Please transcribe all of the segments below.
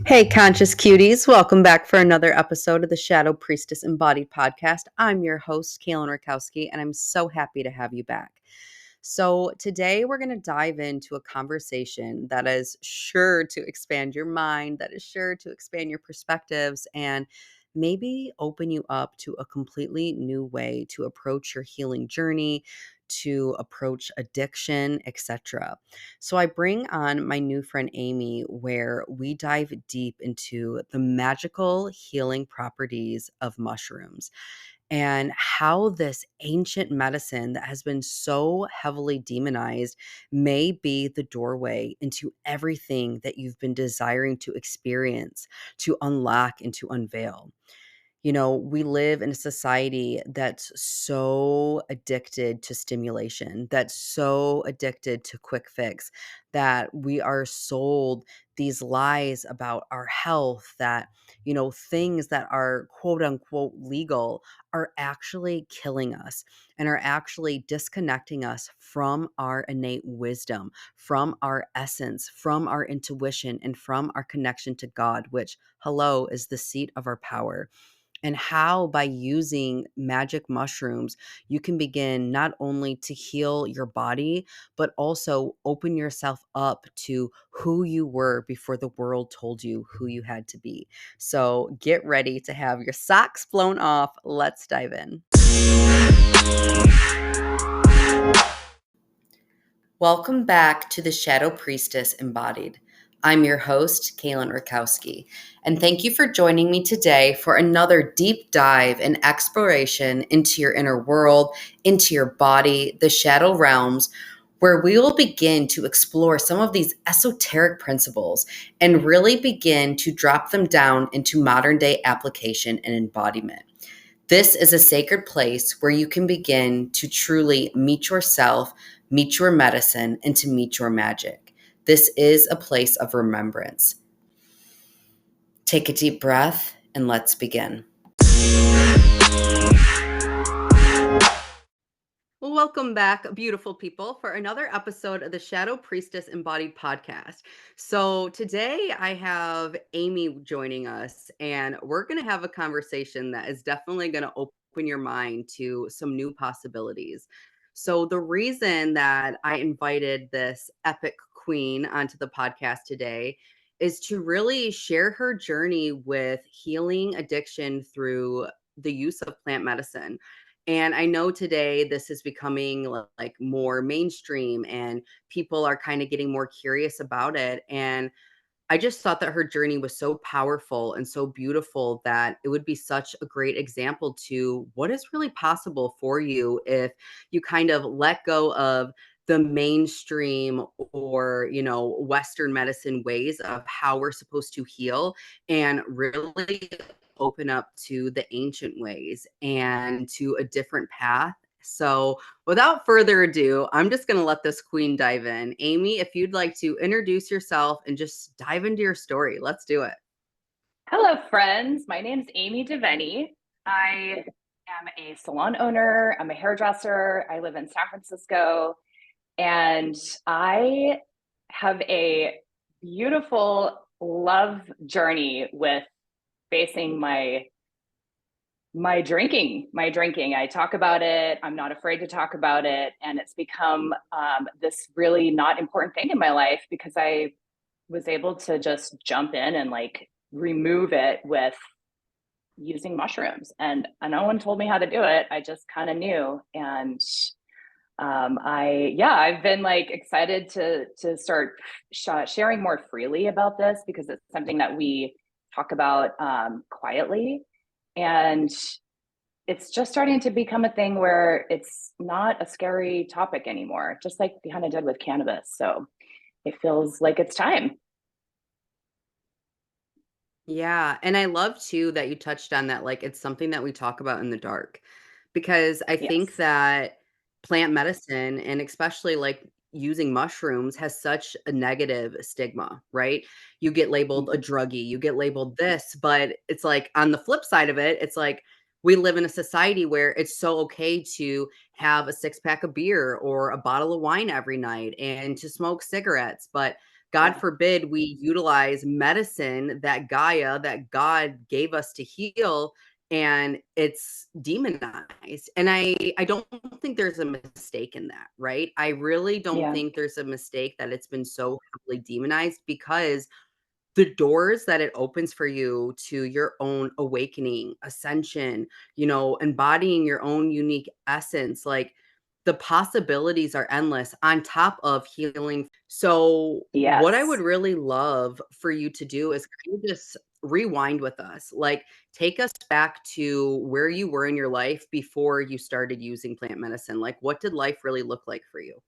Hey, conscious cuties, welcome back for another episode of the Shadow Priestess Embodied podcast. I'm your host, Kaylyn Rutkowski, and I'm so happy to have you back. So, today we're going to dive into a conversation that is sure to expand your mind, that is sure to expand your perspectives, and maybe open you up to a completely new way to approach your healing journey, to approach addiction, etc. So I bring on my new friend Amy, where we dive deep into the magical healing properties of mushrooms and how this ancient medicine that has been so heavily demonized may be the doorway into everything that you've been desiring to experience, to unlock, and to unveil. You know, we live in a society that's so addicted to stimulation, that's so addicted to quick fix, that we are sold these lies about our health, that, things that are quote unquote legal are actually killing us and are actually disconnecting us from our innate wisdom, from our essence, from our intuition, and from our connection to God, which, hello, is the seat of our power. And how by using magic mushrooms, you can begin not only to heal your body, but also open yourself up to who you were before the world told you who you had to be. So get ready to have your socks blown off. Let's dive in. Welcome back to the Shadow Priestess Embodied. I'm your host, Kaylyn Rutkowski, and thank you for joining me today for another deep dive and exploration into your inner world, into your body, the shadow realms, where we will begin to explore some of these esoteric principles and really begin to drop them down into modern day application and embodiment. This is a sacred place where you can begin to truly meet yourself, meet your medicine, and to meet your magic. This is a place of remembrance. Take a deep breath and let's begin. Welcome back, beautiful people, for another episode of the Shadow Priestess Embodied podcast. So today I have Amy joining us, and we're going to have a conversation that is definitely going to open your mind to some new possibilities. So the reason that I invited this epic queen onto the podcast today is to really share her journey with healing addiction through the use of plant medicine. And I know today this is becoming like more mainstream and people are kind of getting more curious about it. And I just thought that her journey was so powerful and so beautiful that it would be such a great example to what is really possible for you if you kind of let go of the mainstream or, Western medicine ways of how we're supposed to heal and really open up to the ancient ways and to a different path. So, without further ado, I'm just going to let this queen dive in. Amy, if you'd like to introduce yourself and just dive into your story, let's do it. Hello, friends. My name is Amy Devenny. I am a salon owner. I'm a hairdresser. I live in San Francisco, and I have a beautiful love journey with facing my drinking. I talk about it. I'm not afraid to talk about it, and it's become this really not important thing in my life because I was able to just jump in and remove it with using mushrooms, and no one told me how to do it. I just kind of knew. And I've been excited to start sharing more freely about this because it's something that we talk about quietly, and it's just starting to become a thing where it's not a scary topic anymore, just like we kind of did with cannabis. So it feels like it's time. Yeah. And I love too that you touched on that. Like, it's something that we talk about in the dark because I think Yes. that plant medicine and especially like using mushrooms has such a negative stigma, right? You get labeled a druggie, you get labeled this, but it's like on the flip side of it, it's like we live in a society where it's so okay to have a six pack of beer or a bottle of wine every night and to smoke cigarettes. But God Yeah. forbid we utilize medicine that Gaia, that God gave us to heal, and it's demonized. And I don't think there's a mistake in that, right? I really don't Yeah. think there's a mistake that it's been so heavily demonized, because the doors that it opens for you to your own awakening, ascension, embodying your own unique essence, like the possibilities are endless on top of healing. So, what I would Yes. really love for you to do is kind of just rewind with us. Like, take us back to where you were in your life before you started using plant medicine. Like, what did life really look like for you?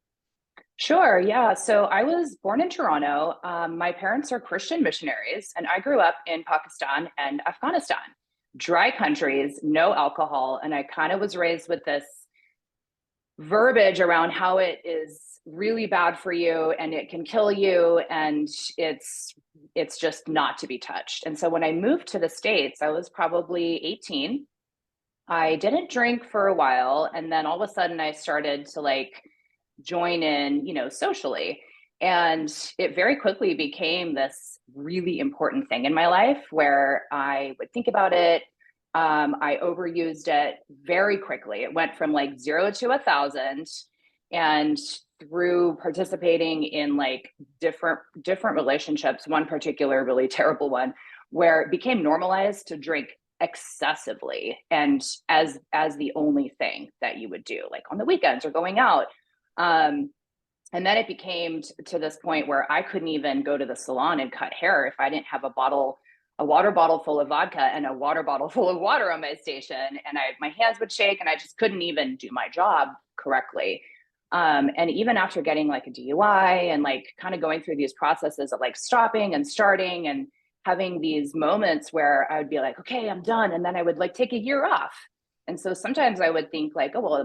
Sure. Yeah. So I was born in Toronto. My parents are Christian missionaries, and I grew up in Pakistan and Afghanistan, dry countries, no alcohol. And I kind of was raised with this verbiage around how it is really bad for you and it can kill you, and it's just not to be touched. And so when I moved to the States, I was probably 18. I didn't drink for a while, and then all of a sudden I started to like join in, socially. And it very quickly became this really important thing in my life where I would think about it. I overused it very quickly. It went from like 0 to 1,000. And through participating in like different relationships, one particular really terrible one, where it became normalized to drink excessively and as the only thing that you would do, like on the weekends or going out. um, and then it became to this point where I couldn't even go to the salon and cut hair if I didn't have a water bottle full of vodka and a water bottle full of water on my station. And my hands would shake and I just couldn't even do my job correctly. And even after getting like a DUI and like kind of going through these processes of like stopping and starting and having these moments where I would be like, okay, I'm done. And then I would like take a year off. And so sometimes I would think like, oh, well,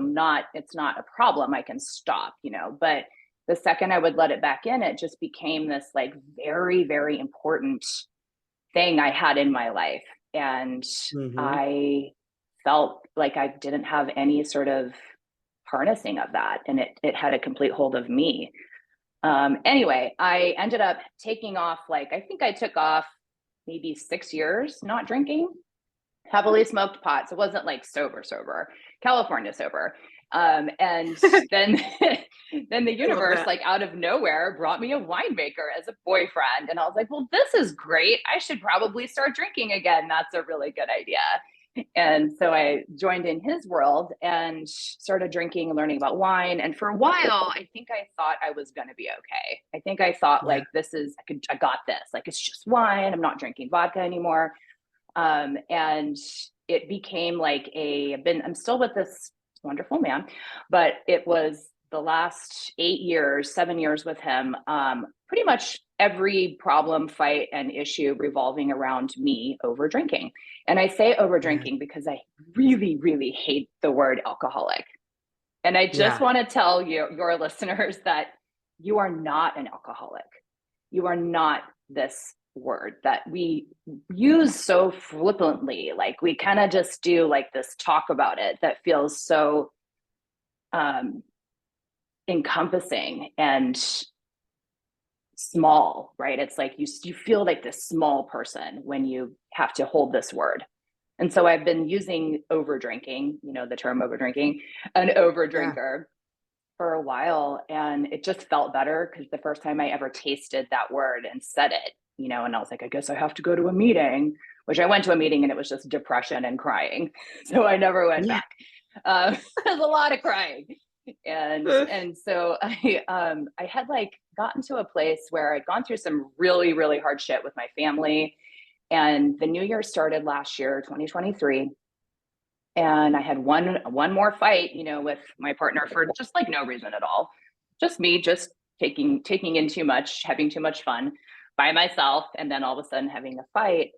it's not a problem. I can stop, but the second I would let it back in, it just became this like very, very important thing I had in my life. And Mm-hmm. I felt like I didn't have any sort of harnessing of that. And it had a complete hold of me. Anyway, I ended up taking off, like, I think I took off maybe 6 years not drinking, heavily smoked pot. So it wasn't like sober, California sober. And then then the I love universe, that. like out of nowhere, brought me a winemaker as a boyfriend. And I was like, well, this is great. I should probably start drinking again. That's a really good idea. And so I joined in his world and started drinking and learning about wine. And for a while, I think I thought I was going to be okay. I think I thought Yeah. like, I got this, like, it's just wine. I'm not drinking vodka anymore. And it became like I'm still with this wonderful man, but it was the last 8 years, 7 years with him, pretty much every problem, fight, and issue revolving around me over drinking. And I say over Yeah. drinking because I really, really hate the word alcoholic. And I just Yeah. want to tell you, your listeners, that you are not an alcoholic. You are not this word that we use so flippantly. Like we kind of just do like this talk about it that feels so um, encompassing and small, right? It's like you feel like this small person when you have to hold this word. And so I've been using over drinking, the term over drinking, an over Yeah. drinker for a while. And it just felt better because the first time I ever tasted that word and said it, and I was like, I guess I have to go to a meeting, which I went to a meeting and it was just depression and crying. So I never went Yeah. back. There's a lot of crying. And so I had like gotten to a place where I'd gone through some really, really hard shit with my family. And the new year started last year, 2023. And I had one more fight, with my partner for just like no reason at all. Just me, just taking in too much, having too much fun by myself, and then all of a sudden having a fight.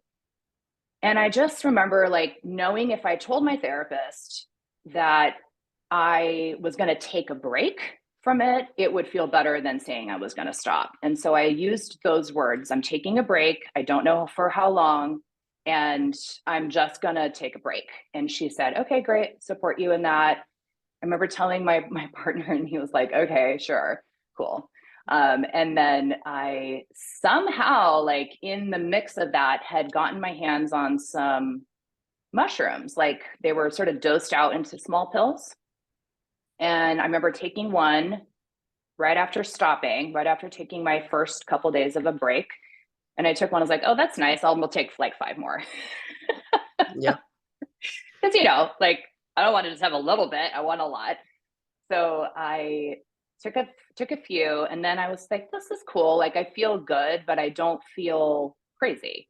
And I just remember like knowing if I told my therapist that I was going to take a break from it, it would feel better than saying I was going to stop. And so I used those words. I'm taking a break. I don't know for how long, and I'm just going to take a break. And she said, okay, great. Support you in that. I remember telling my partner, and he was like, okay, sure, cool. And then I somehow, like in the mix of that, had gotten my hands on some mushrooms. Like they were sort of dosed out into small pills. And I remember taking one right after stopping, right after taking my first couple days of a break. And I took one. I was like, oh, that's nice. We'll take like 5 more. Yep. Because, like I don't want to just have a little bit. I want a lot. So I took a few, and then I was like, this is cool. Like I feel good, but I don't feel crazy.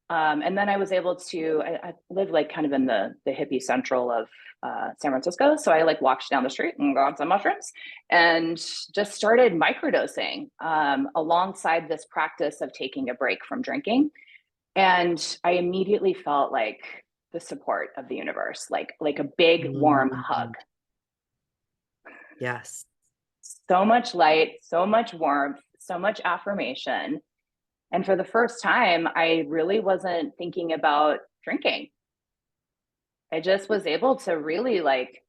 And then I was able to, I live like kind of in the hippie central of San Francisco. So I like walked down the street and got some mushrooms and just started microdosing alongside this practice of taking a break from drinking. And I immediately felt like the support of the universe, like a big warm hug. Mm, yes. So much light, so much warmth, so much affirmation. And for the first time, I really wasn't thinking about drinking. I just was able to really like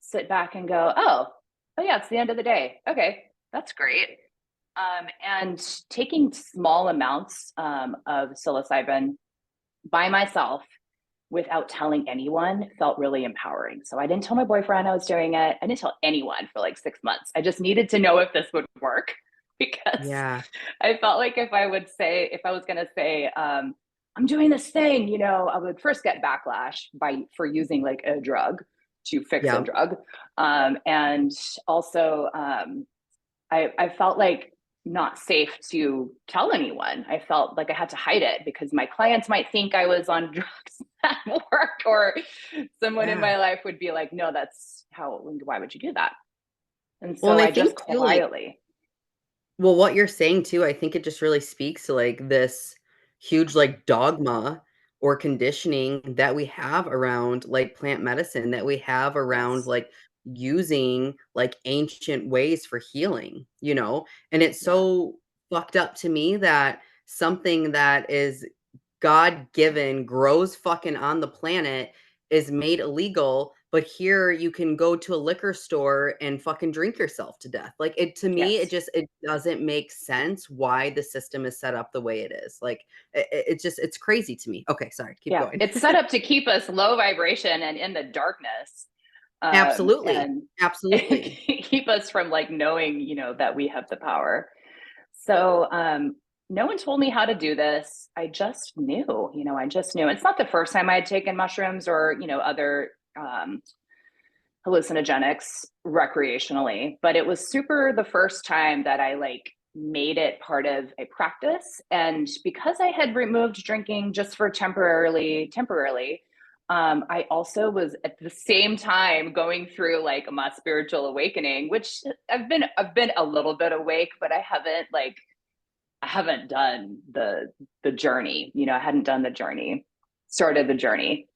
sit back and go, oh yeah, it's the end of the day. Okay, that's great. And taking small amounts of psilocybin by myself without telling anyone felt really empowering. So I didn't tell my boyfriend I was doing it. I didn't tell anyone for like 6 months. I just needed to know if this would work because Yeah. I felt like if I was going to say, I'm doing this thing, I would first get backlash for using like a drug to fix a Yeah. drug. And also, I felt like not safe to tell anyone. I felt like I had to hide it because my clients might think I was on drugs at work, or someone in Yeah. my life would be like, no, why would you do that? And Well, so and I I just think too, like, quietly, well, what you're saying too, I think it just really speaks to like this huge like dogma or conditioning that we have around like plant medicine, that we have around yes, like using like ancient ways for healing, you know? And it's yeah, so fucked up to me that something that is God given, grows fucking on the planet is made illegal, but here you can go to a liquor store and fucking drink yourself to death. Like it to me, yes. it doesn't make sense why the system is set up the way it is. Like it's just it's crazy to me. Okay, sorry, keep Yeah, going. it's set up to keep us low vibration and in the darkness, Absolutely. and Absolutely. keep us from like knowing, that we have the power. So no one told me how to do this. I just knew, I just knew. It's not the first time I had taken mushrooms or, other hallucinogenics recreationally, but it was super the first time that I like made it part of a practice. And because I had removed drinking just for temporarily, I also was at the same time going through like my spiritual awakening, which I've been a little bit awake, but I haven't done the journey. I hadn't done the journey, started the journey.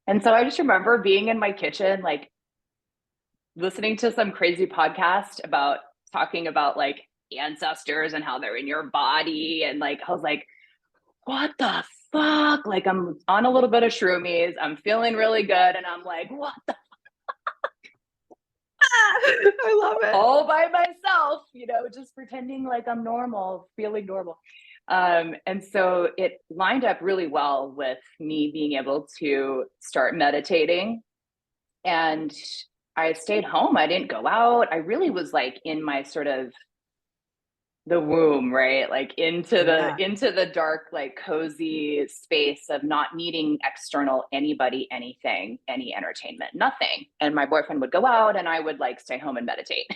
And so I just remember being in my kitchen, like listening to some crazy podcast about talking about like ancestors and how they're in your body. And like, I was like, what the fuck? Like, I'm on a little bit of shroomies. I'm feeling really good. And I'm like, what the I love it. all by myself, just pretending like I'm normal, feeling normal. And so it lined up really well with me being able to start meditating. And I stayed home. I didn't go out. I really was like in my sort of the womb, right? Like Yeah. into the dark, like cozy space of not needing external anybody, anything, any entertainment, nothing. And my boyfriend would go out and I would like stay home and meditate.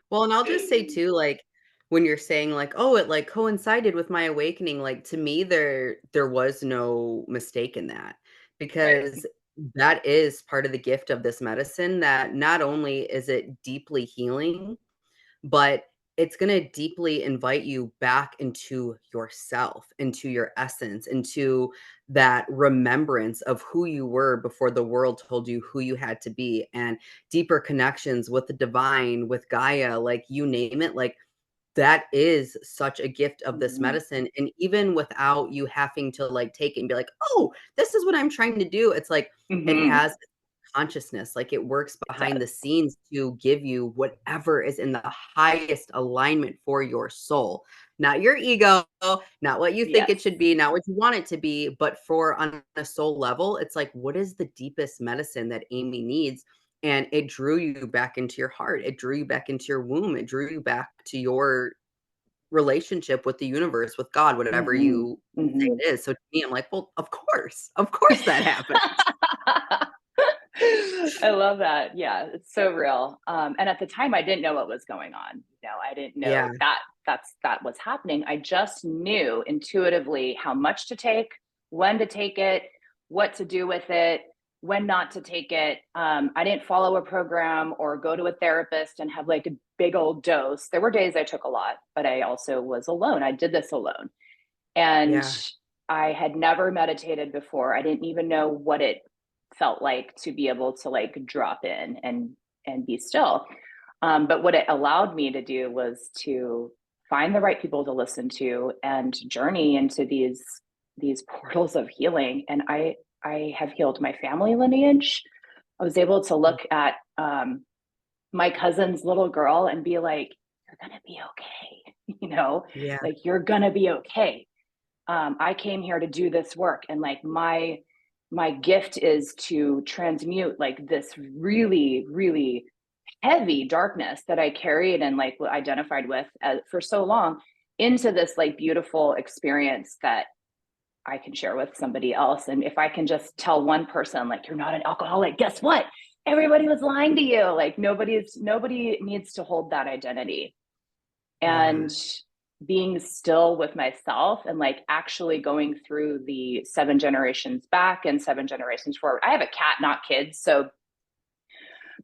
Well, and I'll just say too, like when you're saying like, oh, it like coincided with my awakening, like to me, there was no mistake in that Right. because that is part of the gift of this medicine that not only is it deeply healing, but it's going to deeply invite you back into yourself, into your essence, into that remembrance of who you were before the world told you who you had to be, and deeper connections with the divine, with Gaia, like you name it. Like that is such a gift of this Mm-hmm. medicine. And even without you having to like take it and be like, oh, this is what I'm trying to do, it's like it Mm-hmm. has consciousness. Like it works It behind does. the scenes to give you whatever is in the highest alignment for your soul, not your ego, not what you think Yes. it should be, not what you want it to be, but for on a soul level, it's like, what is the deepest medicine that Amy needs? And it drew you back into your heart. It drew you back into your womb. It drew you back to your relationship with the universe, with God, whatever Hmm. you say Hmm. it is. So to me, I'm like, well, of course that happened. I love that. Yeah, it's so real. And at the time, I didn't know what was going on. I didn't Yeah. know that that was happening. I just knew intuitively how much to take, when to take it, what to do with it, when not to take it. I didn't follow a program or go to a therapist and have like a big old dose. There were days I took a lot, but I also was alone. I did this alone. And Yeah. I had never meditated before. I didn't even know what it felt like to be able to like drop in and be still. But what it allowed me to do was to find the right people to listen to and journey into these portals of healing. And I have healed my family lineage. I was able to look at my cousin's little girl and be like, "You're gonna be okay," Yeah. like you're gonna be okay. I came here to do this work, and like my gift is to transmute like this really really heavy darkness that I carried and like identified with for so long into this like beautiful experience that I can share with somebody else. And if I can just tell one person like you're not an alcoholic, guess what, everybody was lying to you. Like nobody needs to hold that identity. Yeah. And being still with myself and like actually going through the 7 generations back and 7 generations forward. I have a cat, not kids, so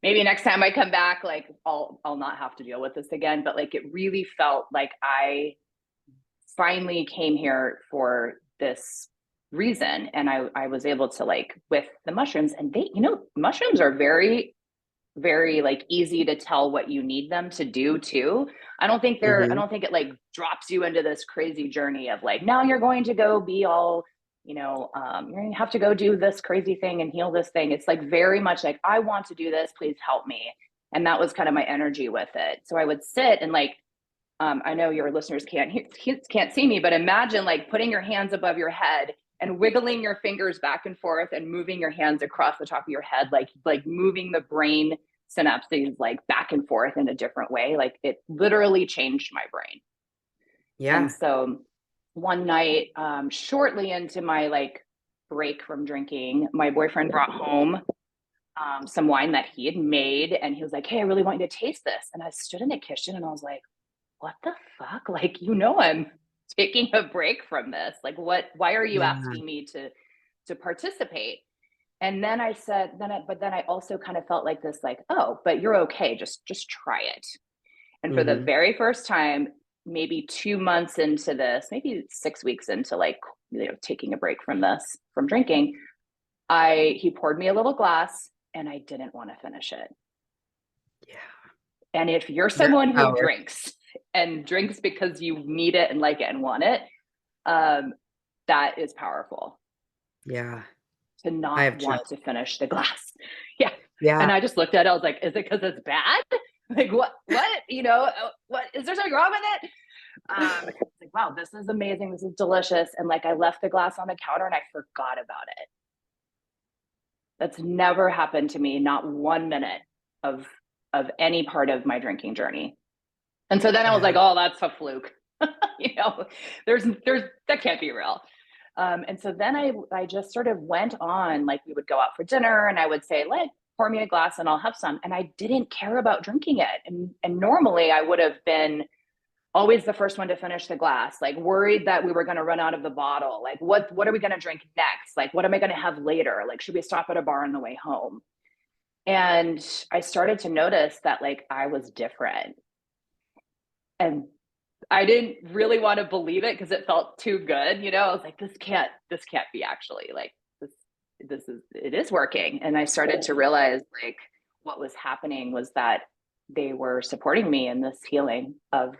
maybe next time I come back, like I'll not have to deal with this again. But like it really felt like I finally came here for this reason, and I was able to like with the mushrooms, and they, mushrooms are very like easy to tell what you need them to do too. I Mhm. don't think it like drops you into this crazy journey of like, now you're going to go be all, you're going to have to go do this crazy thing and heal this thing. It's like very much like, I want to do this, please help me. And that was kind of my energy with it. So I would sit and like, I know your listeners can't see me, but imagine like putting your hands above your head and wiggling your fingers back and forth and moving your hands across the top of your head, like moving the brain synapses like back and forth in a different way. Like it literally changed my brain. And Yeah. so one night, shortly into my like break from drinking, my boyfriend brought home some wine that he had made, and he was like, "Hey, I really want you to taste this." And I stood in the kitchen and I was like, what the fuck? Like, I'm taking a break from this. Like, why are you Yeah. asking me to participate? And then I said, but then I also kind of felt like this, like, oh, but you're okay. Just try it. And for the Mhm. very first time, maybe 2 months into this, maybe 6 weeks into like, taking a break from from drinking, he poured me a little glass and I didn't want to finish it. Yeah. And if you're That's someone who power. drinks and drinks because you need it and like it and want it, um, that is powerful Yeah. to I not have want chills. to finish the glass. Yeah. Yeah. And I just looked at it. I was like, is it because it's bad? Like, what is there something wrong with it? It's like, wow, this is amazing. This is delicious. And like, I left the glass on the counter and I forgot about it. That's never happened to me, not 1 minute of, of any part of my drinking journey. And so then I was Yeah. like, oh, that's a fluke. you know, there's that can't be real. And so then I just sort of went on, like we would go out for dinner and I would say, like, pour me a glass and I'll have some. And I didn't care about drinking it. And normally I would have been always the first one to finish the glass, like worried that we were going to run out of the bottle. Like, what are we going to drink next? Like, what am I going to have later? Like, should we stop at a bar on the way home? And I started to notice that like I was different. And I didn't really want to believe it because it felt too good. I was like, this can't be actually like it is working. And I started to realize like what was happening was that they were supporting me in this healing of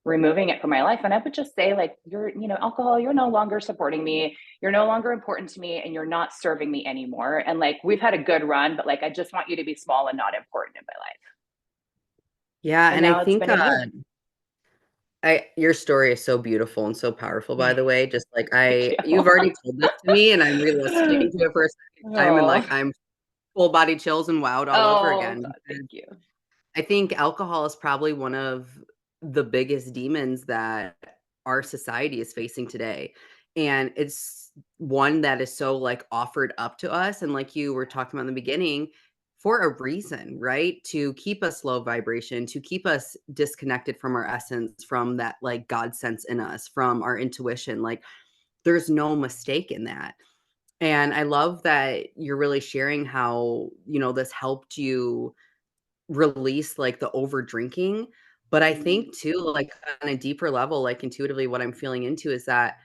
removing it from my life. And I would just say, like, you're, alcohol, you're no longer supporting me. You're no longer important to me, and you're not serving me anymore. And like, we've had a good run, but like, I just want you to be small and not important in my life. Yeah, And and I now it's think been a year. I your story is so beautiful and so powerful, by the way. Just like Thank you. you've already told this to me, and I'm re-listening to it for a second time, and like Oh, I'm full body chills and wowed all over oh again. God, thank you. I think alcohol is probably one of the biggest demons that our society is facing today. And it's one that is so like offered up to us. And like you were talking about in the beginning, for a reason, right? To keep us low vibration, to keep us disconnected from our essence, from that like God sense in us, from our intuition. Like there's no mistake in that. And I love that you're really sharing how, this helped you release, like, the over drinking, but I Mm, think too, like, on a deeper level, like, intuitively what I'm feeling into is that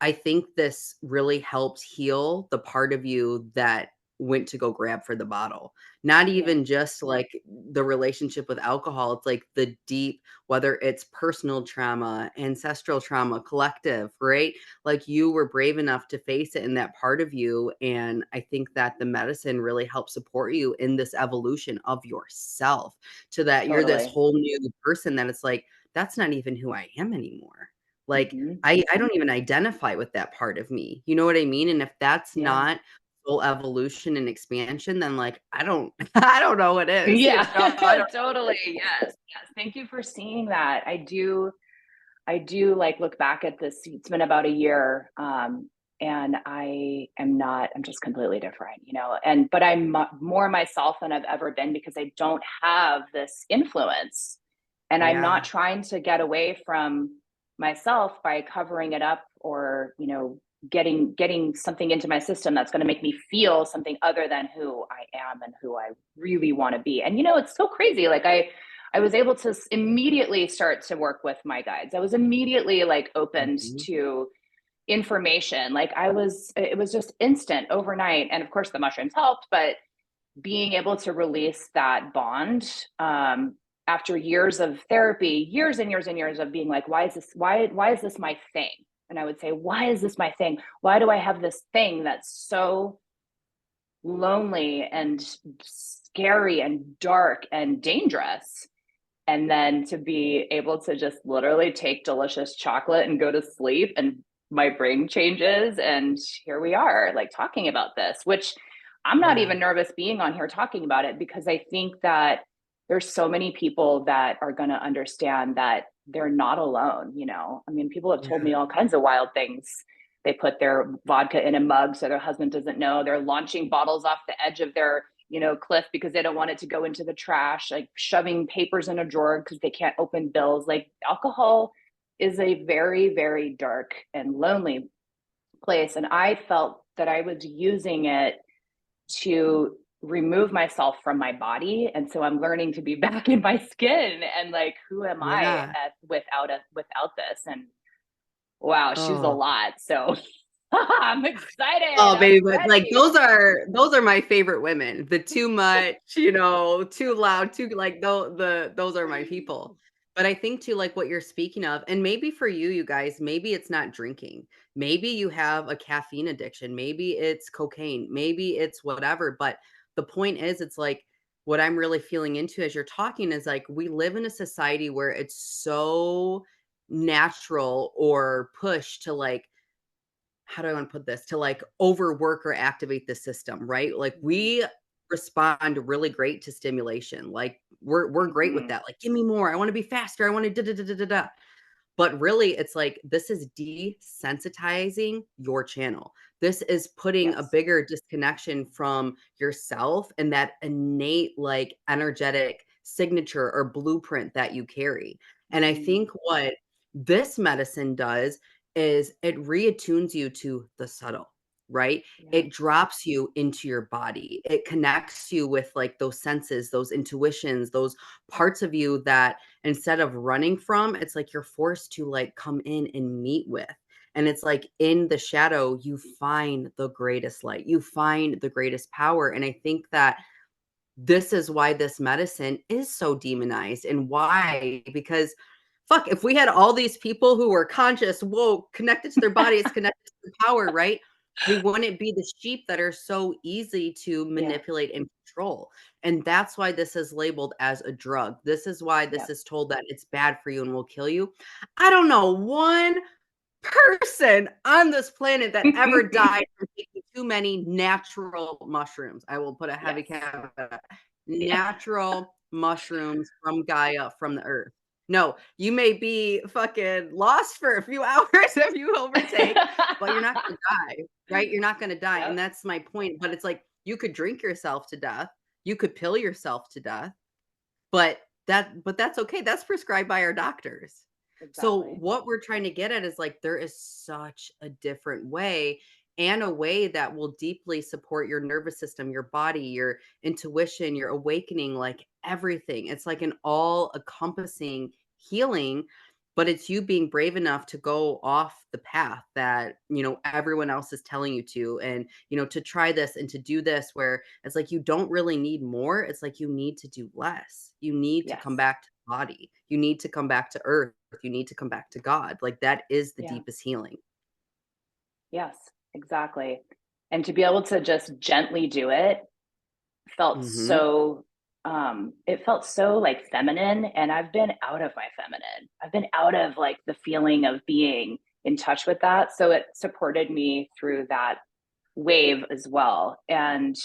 I think this really helps heal the part of you that went to go grab for the bottle. Not yeah, even just like the relationship with alcohol, it's like the deep, whether it's personal trauma, ancestral trauma, collective, right? Like you were brave enough to face it in that part of you. And I think that the medicine really helps support you in this evolution of yourself to that you're this totally. whole new person that it's like, that's not even who I am anymore. Like Hmm. I don't even identify with that part of me. You know what I mean? And if that's Yeah. not full evolution and expansion, then like I don't I don't know what is. Yeah, I don't totally. Yes. Yes. Thank you for seeing that. I do like look back at this. It's been about a year. And I'm just completely different, but I'm more myself than I've ever been because I don't have this influence. And I'm not yeah. trying to get away from myself by covering it up or, getting something into my system that's going to make me feel something other than who I am and who I really want to be. And it's so crazy. Like I was able to immediately start to work with my guides. I was immediately like opened Mhm. to information. Like it was just instant overnight. And of course the mushrooms helped, but being able to release that bond, after years of therapy, years and years and years of being like, why is this my thing? And I would say, why is this my thing? Why do I have this thing that's so lonely and scary and dark and dangerous? And then to be able to just literally take delicious chocolate and go to sleep, and my brain changes, and here we are like talking about this, which I'm not Yeah. even nervous being on here talking about it because I think that there's so many people that are going to understand that they're not alone. I mean, people have told Yeah. me all kinds of wild things. They put their vodka in a mug so their husband doesn't know. They're launching bottles off the edge of their cliff because they don't want it to go into the trash, like shoving papers in a drawer because they can't open bills. Like alcohol is a very, very dark and lonely place. And I felt that I was using it to remove myself from my body. And so I'm learning to be back in my skin and like, who am I Yeah. without this? And wow, she's a Oh. lot. So I'm excited. Oh, I'm baby, but like ready. those are my favorite women. The too much, too loud, too like those are my people. But I think too, like what you're speaking of, and maybe for you, you guys, maybe it's not drinking. Maybe you have a caffeine addiction. Maybe it's cocaine. Maybe it's whatever. But the point is, it's like what I'm really feeling into as you're talking is like we live in a society where it's so natural or push to like how do I want to put this? To like overwork or activate the system, right? Like we respond really great to stimulation. Like we're great with Mm-hmm. that. Like, give me more. I want to be faster. I want to da da da da da da. But really, it's like this is desensitizing your channel. This is putting a Yes. bigger disconnection from yourself and that innate, like energetic signature or blueprint that you carry. And I Mm-hmm. think what this medicine does is it reattunes you to the subtle, right? Yeah. It drops you into your body. It connects you with like those senses, those intuitions, those parts of you that instead of running from, it's like you're forced to like come in and meet with. And it's like in the shadow, you find the greatest light, you find the greatest power. And I think that this is why this medicine is so demonized and why, because fuck, if we had all these people who were conscious, woke, connected to their bodies, connected to their power, right? We wouldn't be the sheep that are so easy to Yeah. manipulate and control. And that's why this is labeled as a drug. This is why this Yep. is told that it's bad for you and will kill you. I don't know one person on this planet that ever died from taking too many natural mushrooms. I will put a heavy Yes. caveat. Yeah. Natural mushrooms from Gaia, from the earth. No, you may be fucking lost for a few hours if you overtake, but you're not gonna die, right? You're not gonna die. And Yep. that's my point. But it's like you could drink yourself to death, you could pill yourself to death, but that's okay. That's prescribed by our doctors. So Exactly. what we're trying to get at is like there is such a different way and a way that will deeply support your nervous system, your body, your intuition, your awakening, like everything. It's like an all encompassing healing, but it's you being brave enough to go off the path that, everyone else is telling you to, and, to try this and to do this, where it's like you don't really need more. It's like you need to do less. You need to come Yes. back to the body. You need to come back to earth. You need to come back to God. Like that is the Yeah. deepest healing. Yes, exactly. And to be able to just gently do it felt Mhm. so it felt so like feminine, and I've been out of my feminine. I've been out of like the feeling of being in touch with that. So it supported me through that wave as well. And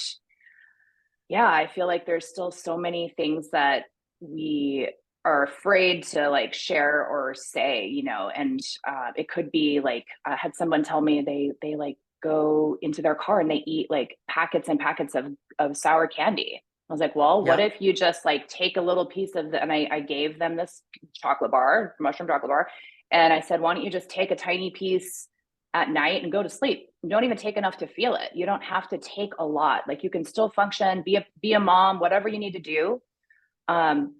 yeah, I feel like there's still so many things that we are afraid to like share or say, and it could be like I had someone tell me they like go into their car and they eat like packets and packets of sour candy. I was like, well, what Yep. if you just like take a little piece of the, and I gave them this chocolate bar, mushroom chocolate bar, and I said, why don't you just take a tiny piece at night and go to sleep. You don't even take enough to feel it. You don't have to take a lot. Like you can still function, be a mom, whatever you need to do. Um,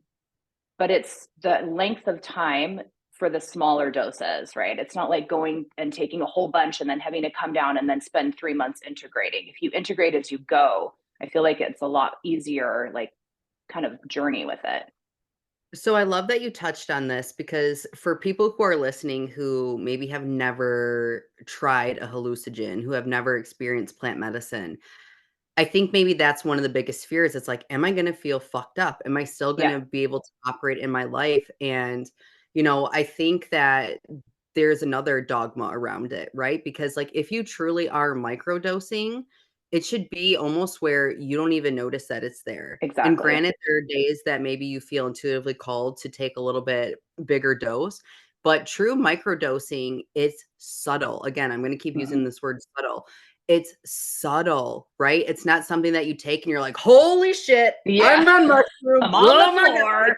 but it's the length of time for the smaller doses, right? It's not like going and taking a whole bunch and then having to come down and then spend 3 months integrating. If you integrate as you go, I feel like it's a lot easier, like kind of journey with it. So I love that you touched on this because for people who are listening who maybe have never tried a hallucinogen, who have never experienced plant medicine, I think maybe that's one of the biggest fears. It's like, am I going to feel fucked up? Am I still going Yeah, to be able to operate in my life? And, I think that there's another dogma around it, right? Because like if you truly are microdosing, it should be almost where you don't even notice that it's there. And exactly. granted, there are days that maybe you feel intuitively called to take a little bit bigger dose, but true microdosing, it's subtle. Again, I'm going to keep using Hmm. this word subtle. It's subtle, right? It's not something that you take and you're like, holy shit, Yeah. I'm on I'm mushrooms. on the Oh my God. floor.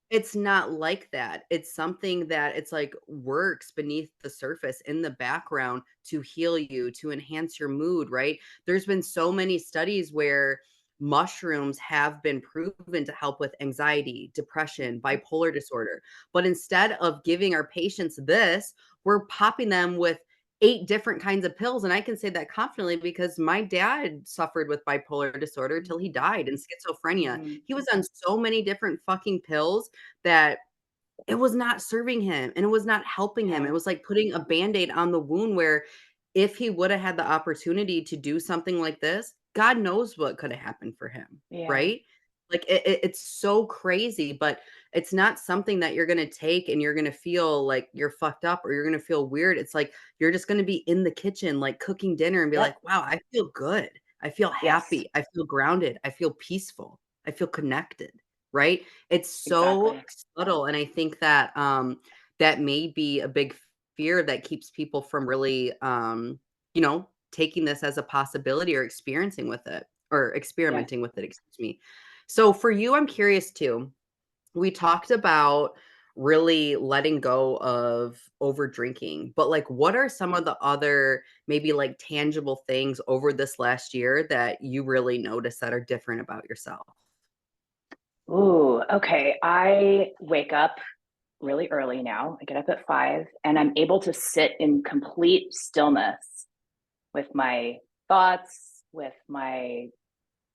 It's not like that. It's something that it's like works beneath the surface in the background to heal you, to enhance your mood, right? There's been so many studies where mushrooms have been proven to help with anxiety, depression, bipolar disorder. But instead of giving our patients this, we're popping them with 8 different kinds of pills. And I can say that confidently because my dad suffered with bipolar disorder till he died and schizophrenia. Mm-hmm. He was on so many different fucking pills that it was not serving him and it was not helping him. Yeah. It was like putting a Band-Aid on the wound where if he would have had the opportunity to do something like this, God knows what could have happened for him, Yeah. right? Like it's so crazy, but it's not something that you're gonna take and you're gonna feel like you're fucked up or you're gonna feel weird. It's like you're just gonna be in the kitchen, like cooking dinner and be Yep. like, wow, I feel good. I feel Yes. happy. I feel grounded. I feel peaceful. I feel connected, right? It's so Exactly. subtle, and I think that, that may be a big fear that keeps people from really, taking this as a possibility or experiencing with it or Yes. experimenting with it, excuse me. So for you, I'm curious too. We talked about really letting go of over drinking, but like what are some of the other maybe like tangible things over this last year that you really notice that are different about yourself? Ooh, okay. I wake up really early now. I get up at 5 and I'm able to sit in complete stillness with my thoughts, with my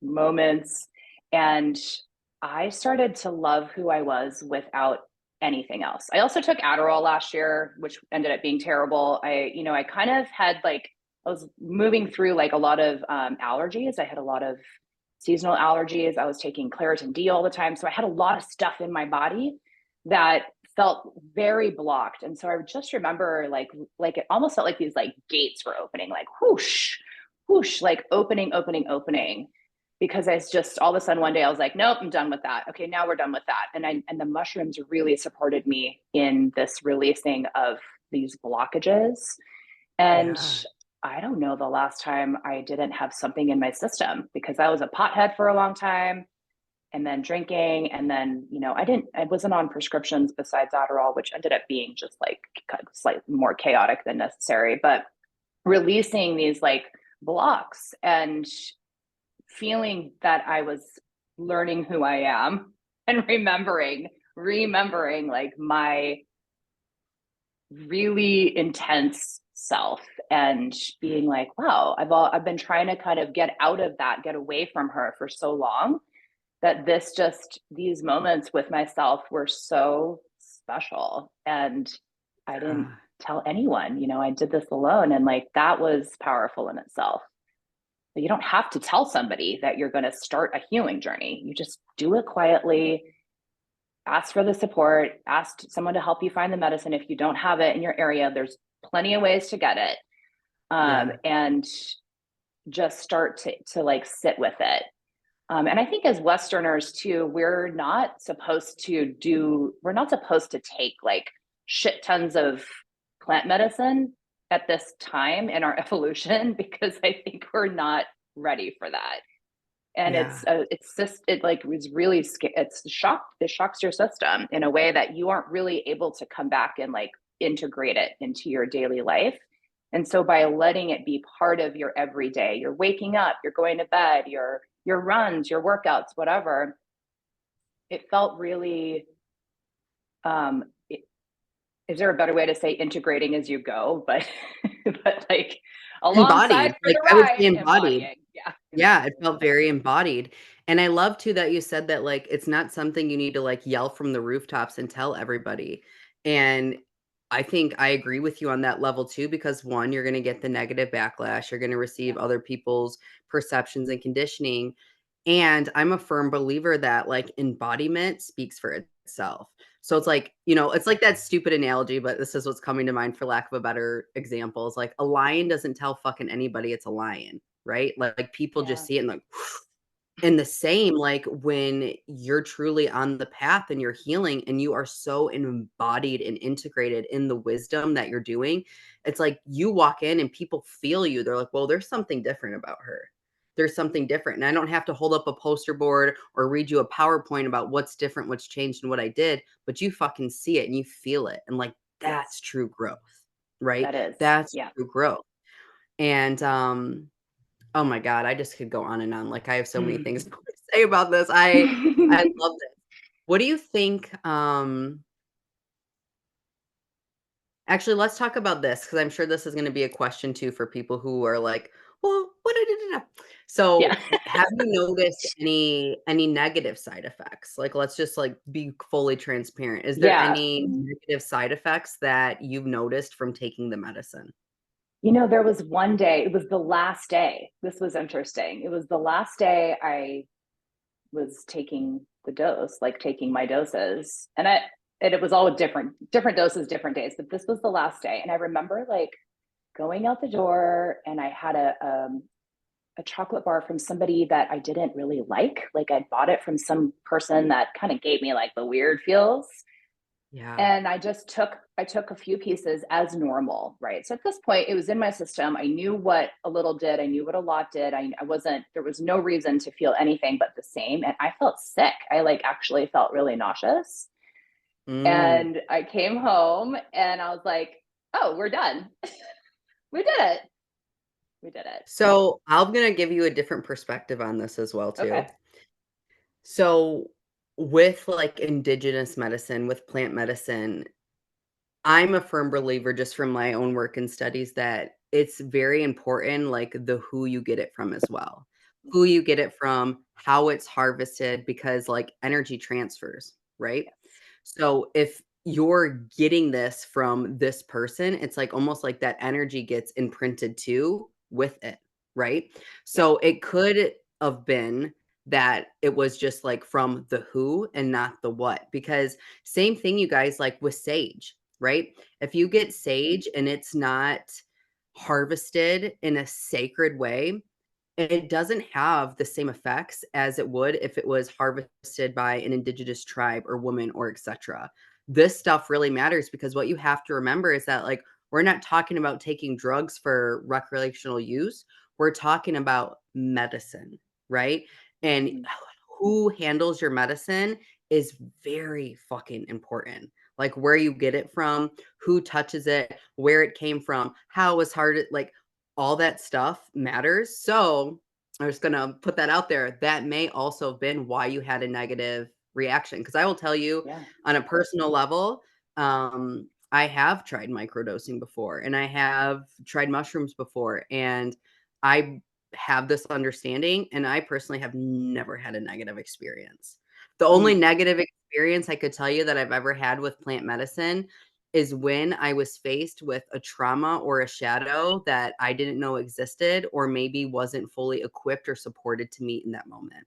moments. And I started to love who I was without anything else. I also took Adderall last year, which ended up being terrible. I kind of had like, I was moving through like a lot of allergies. I had a lot of seasonal allergies. I was taking Claritin D all the time. So I had a lot of stuff in my body that felt very blocked. And so I just remember like it almost felt like these like gates were opening, like whoosh, whoosh, like opening, opening, opening. Because I just all of a sudden one day I was like, nope, I'm done with that. Okay, now we're done with that. And the mushrooms really supported me in this releasing of these blockages. And Yeah. I don't know the last time I didn't have something in my system, because I was a pothead for a long time and then drinking. And then, I wasn't on prescriptions besides Adderall, which ended up being just like slightly more chaotic than necessary. But releasing these like blocks and feeling that I was learning who I am and remembering like my really intense self, and being like, wow, I've been trying to kind of get out of that, get away from her for so long, that these moments with myself were so special. And I didn't Yeah. tell anyone, I did this alone. And like, that was powerful in itself. But you don't have to tell somebody that you're going to start a healing journey. You just do it quietly, ask for the support, ask someone to help you find the medicine. If you don't have it in your area, there's plenty of ways to get it. Yeah. And just start to like sit with it. And I think as Westerners too, we're not supposed to take like shit tons of plant medicine at this time in our evolution, because I think we're not ready for that. And Yeah. it's just, it like was really, it shocks your system in a way that you aren't really able to come back and like integrate it into your daily life. And so by letting it be part of your everyday, you're waking up, you're going to bed, your runs, your workouts, whatever, it felt really, um, it, is there a better way to say integrating as you go? But, but like alongside Embodied. for Like, the I would say ride, embodied. embodying. Yeah. Yeah, it felt very embodied, and I love too that you said that, like, it's not something you need to, like, yell from the rooftops and tell everybody, and I think I agree with you on that level too, because 1, you're gonna get the negative backlash, you're gonna receive Yeah. other people's perceptions and conditioning, and I'm a firm believer that, like, embodiment speaks for itself. So it's like, it's like that stupid analogy, but this is what's coming to mind for lack of a better example, is like, a lion doesn't tell fucking anybody it's a lion, right? Like people just Yeah. see it and like, and the same, like when you're truly on the path and you're healing and you are so embodied and integrated in the wisdom that you're doing, it's like you walk in and people feel you. They're like, well, there's something different about her. There's something different. And I don't have to hold up a poster board or read you a PowerPoint about what's different, what's changed, and what I did, but you fucking see it and you feel it. And like, that's Yes, true growth, right? that is. That's Yeah. true growth. And oh my god, I just could go on and on, like, I have so many things Mm. to say about this. I love this. What do you think, actually, let's talk about this because 'cause I'm sure this is gonna be a question too for people who are like, "Well, what da da da da." Yeah. So, have you noticed any negative side effects? Like, let's just, like, be fully transparent. Is there Yeah. any negative side effects that you've noticed from taking the medicine? There was one day, it was the last day. This was interesting. It was the last day I was taking the dose, like taking my doses. And it was all different doses, different days, but this was the last day. And I remember like going out the door, and I had a chocolate bar from somebody that I didn't really like. Like I bought it from some person that kind of gave me like the weird feels. Yeah. And I took a few pieces as normal, right? So at this point it was in my system. I knew what a little did, I knew what a lot did. I wasn't, there was no reason to feel anything but the same. And I felt sick. I like actually felt really nauseous. Mm. And I came home and I was like, oh, we're done. We did it. We did it. So, I'm gonna give you a different perspective on this as well Okay. too. So, with, like, indigenous medicine, with plant medicine, I'm a firm believer just from my own work and studies that it's very important, like, the who you get it from as well. Who you get it from, how it's harvested, because, like, energy transfers, right? Yes. So, if you're getting this from this person, it's like almost like that energy gets imprinted too with it, right? Yeah. So it could have been that it was just like from the who and not the what. Because same thing, you guys, like with sage, right? If you get sage and it's not harvested in a sacred way, it doesn't have the same effects as it would if it was harvested by an indigenous tribe or woman or etc. This stuff really matters because what you have to remember is that, like, we're not talking about taking drugs for recreational use. We're talking about medicine, right? And Mhm. who handles your medicine is very fucking important. Like where you get it from, who touches it, where it came from, how it was hard, like all that stuff matters. So I'm just gonna put that out there. That may also have been why you had a negative reaction. Because I will tell you, Yeah. on a personal level, I have tried microdosing before, and I have tried mushrooms before, and I have this understanding, and I personally have never had a negative experience. The only Mm. negative experience I could tell you that I've ever had with plant medicine is when I was faced with a trauma or a shadow that I didn't know existed, or maybe wasn't fully equipped or supported to meet in that moment.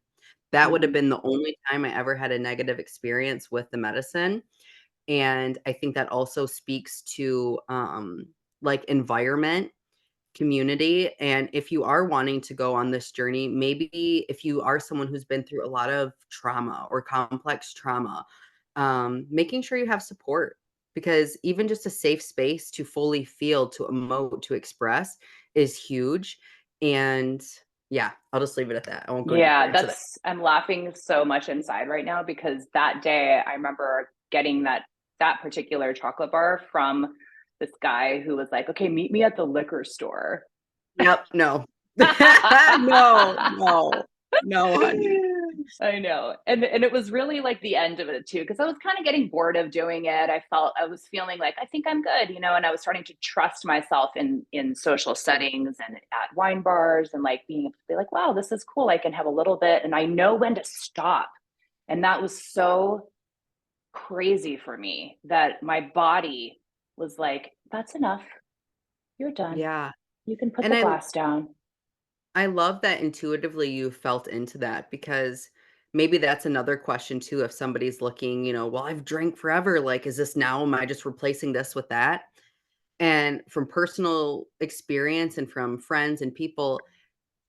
That would have Mhm. been the only time I ever had a negative experience with the medicine. And I think that also speaks to like environment, community. And if you are wanting to go on this journey, maybe if you are someone who's been through a lot of trauma or complex trauma, making sure you have support, because even just a safe space to fully feel, to emote, to express is huge. And yeah, I'll just leave it at that. I won't go deeper Yeah, into that. I'm laughing so much inside right now because that day I remember getting that particular chocolate bar from this guy who was like, "Okay, meet me at the liquor store." Yep. No. No, no, no, honey. I know. And it was really like the end of it too, because I was kind of getting bored of doing it. I was feeling like I think I'm good, and I was starting to trust myself in social settings and at wine bars and like being able to be like, wow, this is cool. I can have a little bit and I know when to stop. And that was so crazy for me that my body was like, that's enough. You're done. Yeah. You can put And the glass down. I love that intuitively you felt into that, because maybe that's another question too. If somebody's looking, well, I've drank forever. Like, is this now? Am I just replacing this with that? And from personal experience and from friends and people,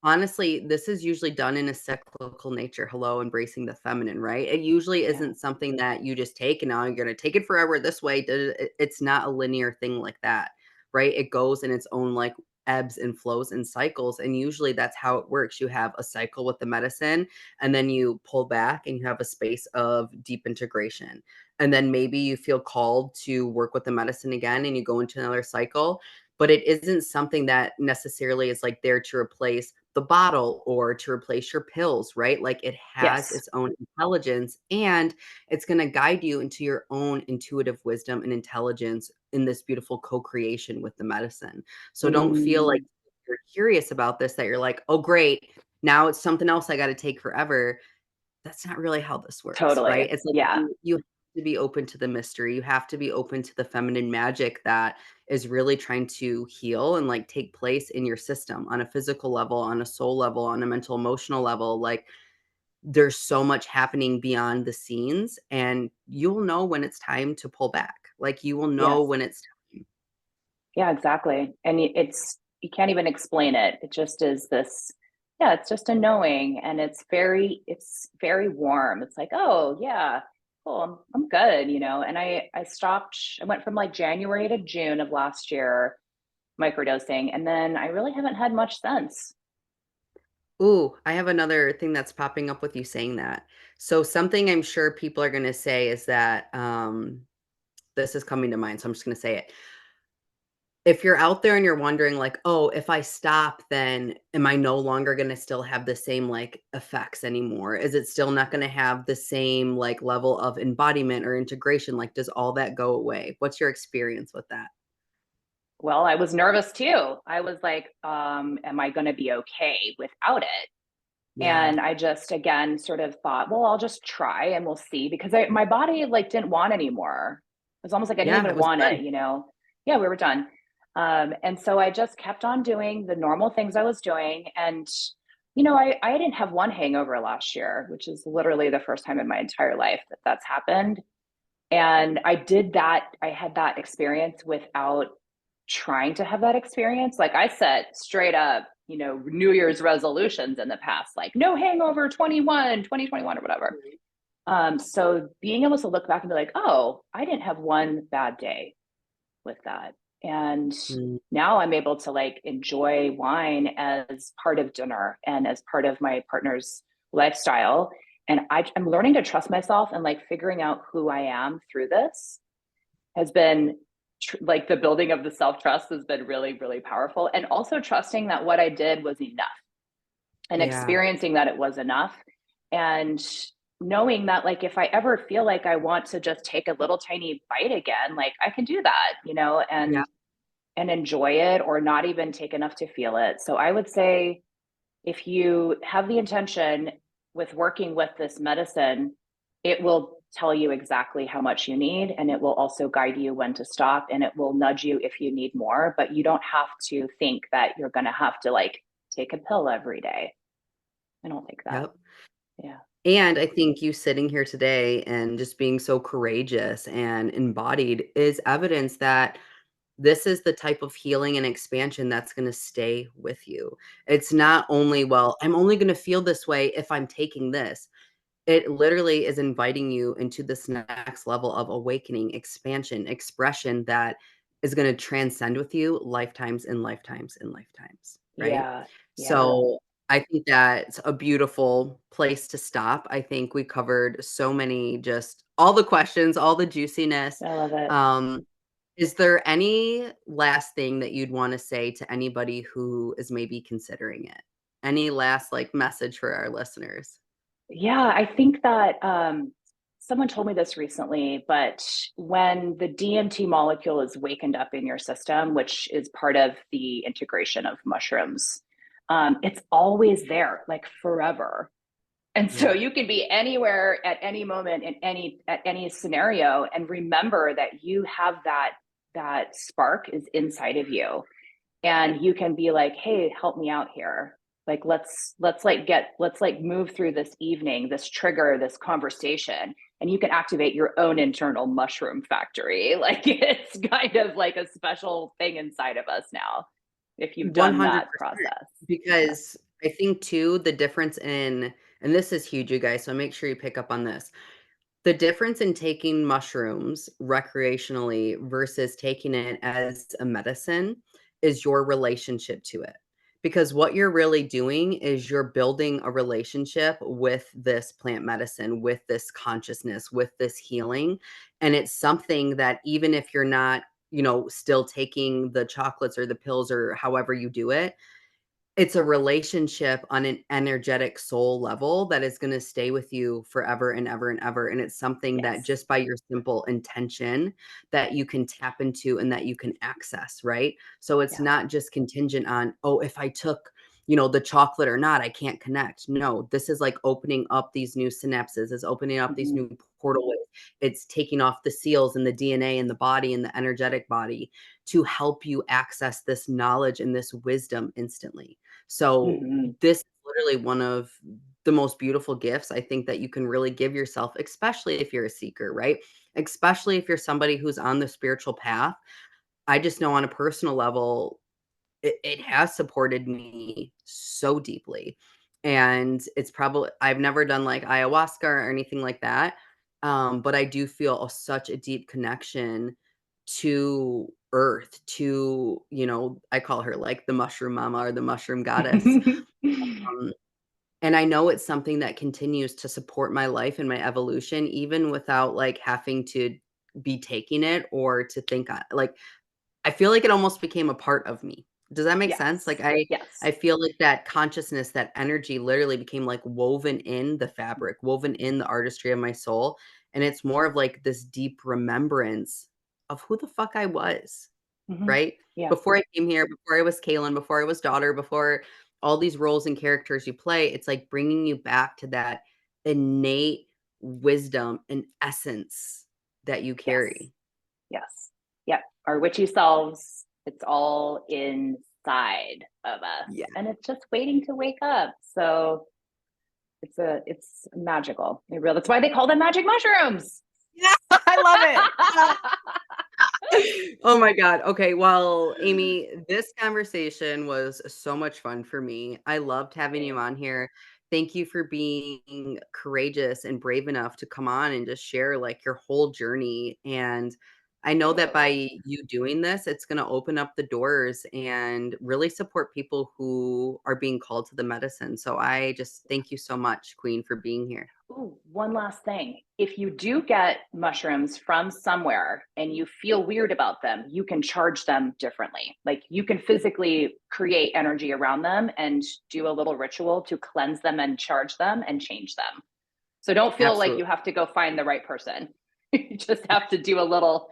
honestly, this is usually done in a cyclical nature. Hello, embracing the feminine, right? It usually Yeah. isn't something that you just take and now you're going to take it forever this way. It's not a linear thing like that, right? It goes in its own like ebbs and flows and cycles. And usually that's how it works. You have a cycle with the medicine, and then you pull back and you have a space of deep integration. And then maybe you feel called to work with the medicine again and you go into another cycle, but it isn't something that necessarily is like there to replace the bottle or to replace your pills, right? Like it has Yes. its own intelligence, and it's going to guide you into your own intuitive wisdom and intelligence in this beautiful co-creation with the medicine. So don't feel like Mm, you're curious about this, that you're like, oh, great, now it's something else I got to take forever. That's not really how this works, right? totally. It's like Yeah. you have to be open to the mystery. You have to be open to the feminine magic that is really trying to heal and like take place in your system on a physical level, on a soul level, on a mental emotional level. Like there's so much happening beyond the scenes, and you'll know when it's time to pull back. Like you will know Yes. when it's time. Yeah, exactly. And you can't even explain it. It just is this, yeah, it's just a knowing and it's very warm. It's like, oh yeah, cool. I'm good, And I went from like January to June of last year microdosing, and then I really haven't had much since. Ooh, I have another thing that's popping up with you saying that. So something I'm sure people are going to say is that this is coming to mind, so I'm just gonna say it. If you're out there and you're wondering like, "Oh, if I stop, then am I no longer gonna still have the same, like, effects anymore? Is it still not gonna have the same, like, level of embodiment or integration? Like, does all that go away?" What's your experience with that? Well, I was nervous too. I was like, am I going to be okay without it? Yeah. And I just again sort of thought, well, I'll just try and we'll see because my body like didn't want anymore. was almost like I didn't Yeah, it even was want good. it, you know? Yeah, we were done. And so I just kept on doing the normal things I was doing. And, I didn't have one hangover last year, which is literally the first time in my entire life that that's happened. And I had that experience without trying to have that experience. Like I set straight up, New Year's resolutions in the past, like no hangover 2021 or whatever. Mhm. So being able to look back and be like, oh, I didn't have one bad day with that. And Mm, now I'm able to like enjoy wine as part of dinner and as part of my partner's lifestyle. And I'm learning to trust myself and like figuring out who I am through this has been like the building of the self trust has been really, really powerful. And also trusting that what I did was enough and yeah, experiencing that it was enough. And knowing that like if I ever feel like I want to just take a little tiny bite again, like I can do that, yeah, and enjoy it or not even take enough to feel it. So I would say if you have the intention with working with this medicine, it will tell you exactly how much you need and it will also guide you when to stop and it will nudge you if you need more, but you don't have to think that you're going to have to like take a pill every day. I don't think that. yep. Yeah. And I think you sitting here today and just being so courageous and embodied is evidence that this is the type of healing and expansion that's going to stay with you. It's not only, well, I'm only going to feel this way if I'm taking this. It literally is inviting you into this next level of awakening, expansion, expression that is going to transcend with you lifetimes and lifetimes and lifetimes, right? Yeah. Yeah. So I think that's a beautiful place to stop. I think we covered so many, just all the questions, all the juiciness. I love it. Um, is there any last thing that you'd want to say to anybody who is maybe considering it? Any last like message for our listeners? Yeah, I think that someone told me this recently, but when the DMT molecule is wakened up in your system, which is part of the integration of mushrooms, it's always there, like forever. And so Yeah. you can be anywhere at any moment in any scenario and remember that you have that spark is inside of you and you can be like, hey, help me out here, like let's like move through this evening, this trigger, this conversation, and you can activate your own internal mushroom factory. Like it's kind of like a special thing inside of us now if you've done that 100%, process. Yeah. because I think too the difference in, and this is huge, you guys, so make sure you pick up on this. The difference in taking mushrooms recreationally versus taking it as a medicine is your relationship to it. Because what you're really doing is you're building a relationship with this plant medicine, with this consciousness, with this healing. And it's something that even if you're not, still taking the chocolates or the pills or however you do it, it's a relationship on an energetic soul level that is gonna stay with you forever and ever and ever, and it's something that Yes. just by your simple intention that you can tap into and that you can access, right? So it's Yeah. not just contingent on, "Oh, if I took, the chocolate or not, I can't connect." No, this is like opening up these new synapses, it's opening up these Hmm. new portal ways. It's taking off the seals and the DNA in the body and the energetic body to help you access this knowledge and this wisdom instantly. So Hmm. this is literally one of the most beautiful gifts I think that you can really give yourself, especially if you're a seeker, right? Especially if you're somebody who's on the spiritual path. I just know on a personal level, it has supported me so deeply. And it's probably, I've never done like ayahuasca or anything like that. But I do feel such a deep connection to earth, to, I call her like the mushroom mama or the mushroom goddess. Um, and I know it's something that continues to support my life and my evolution, even without like having to be taking it or to think like, I feel like it almost became a part of me. Does that make sense? Like Yes. I Yes. feel like that consciousness, that energy literally became like woven in the fabric, woven in the artistry of my soul. And it's more of like this deep remembrance of who the fuck I was, Hmm. right? Yeah. Before I came here, before I was Kaylyn, before I was daughter, before all these roles and characters you play, it's like bringing you back to that innate wisdom and essence that you Yes. carry. Yes. Yep. Our witchy selves, it's all inside of us Yeah. and it's just waiting to wake up. So it's magical. That's why they call them magic mushrooms. Yeah, I love it. Oh my God. Okay. Well, Amy, this conversation was so much fun for me. I loved having you Same. on here. Thank you for being courageous and brave enough to come on and just share like your whole journey. And I know that by Totally. you doing this, it's going to open up the doors and really support people who are being called to the medicine. So I just thank you so much, Queen, for being here. Ooh, one last thing. If you do get mushrooms from somewhere and you feel weird about them, you can charge them differently. Like you can physically create energy around them and do a little ritual to cleanse them and charge them and change them. So don't feel like you Absolutely. have to go find the right person. You just have to do I a was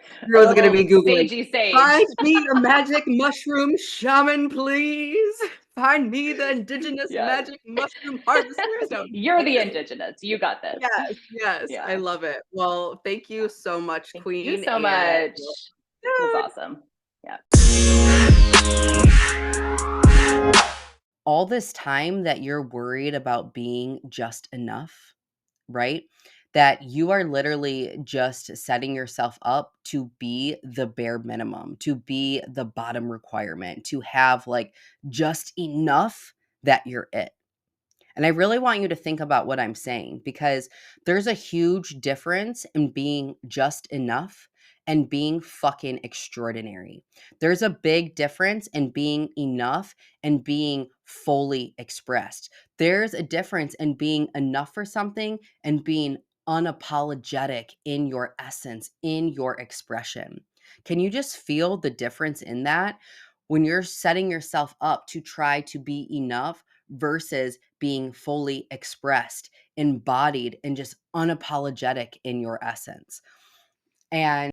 gonna be little Googling, sagey sage. "Find me a magic mushroom shaman, please. Find me the indigenous Yes. magic mushroom harvesters." No, I'm just You're the kidding. indigenous. You got this. Yes, yes, I Yeah. love it. Well, thank Yeah. you so much, Thank you Queen, so and much. well This was done. awesome. Yeah. All this time that you're worried about being just enough, right? That you are literally just setting yourself up to be the bare minimum, to be the bottom requirement, to have like just enough that you're it. And I really want you to think about what I'm saying because there's a huge difference in being just enough and being fucking extraordinary. There's a big difference in being enough and being fully expressed. There's a difference in being enough for something and being unapologetic in your essence, in your expression. Can you just feel the difference in that? When you're setting yourself up to try to be enough versus being fully expressed, embodied, and just unapologetic in your essence. And